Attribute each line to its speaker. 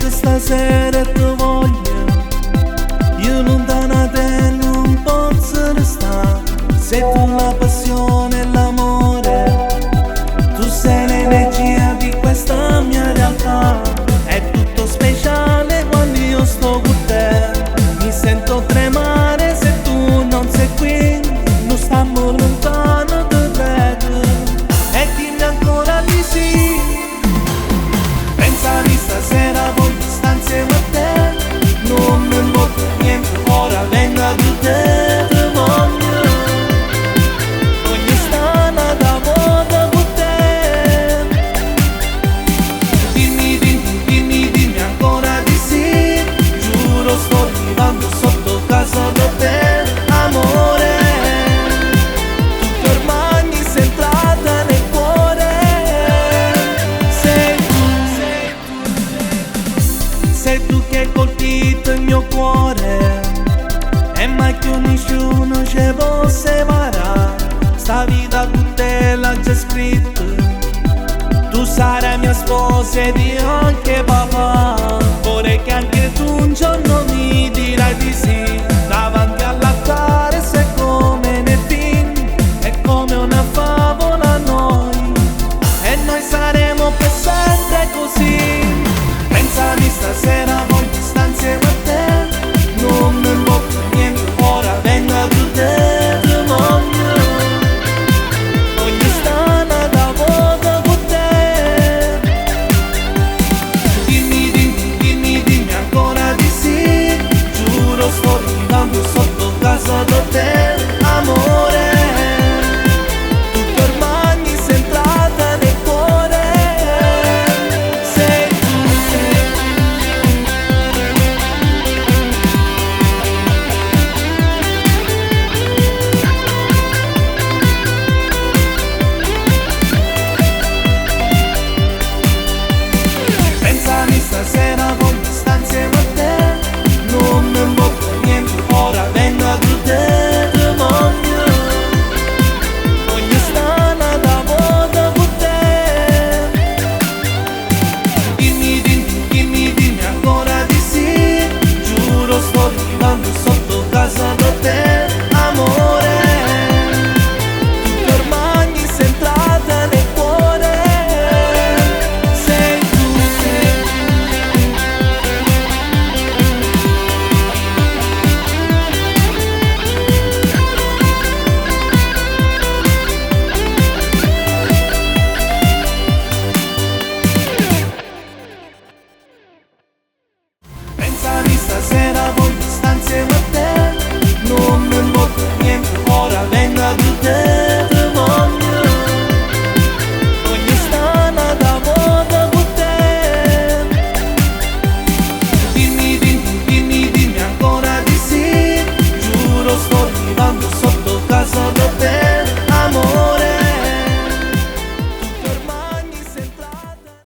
Speaker 1: che stasera ti voglio, io lontana da te non posso restare. Sei tu la passione e l'amore, tu sei l'energia di questa mia realtà. È tutto speciale quando io sto con te, mi sento tremare se tu non sei qui, non stiamo lontano ti prego, e dimmi ancora di sì. Pensa di stasera voglio stare insieme a te, non mi importa niente, ora vengo a te, ti voglio stare da moda con te. Dimmi ancora di sì, giuro sto arrivando sotto casa da te, amore. Tu che ormai mi sei entrata nel cuore, sei tu che hai colpito il mio cuore, e mai più nessuno ci può separare. Sta vita con te l'ha già scritto, tu sarai mia sposa ed io anche papà. Vorrei che anche tu un giorno mi dirai di sì.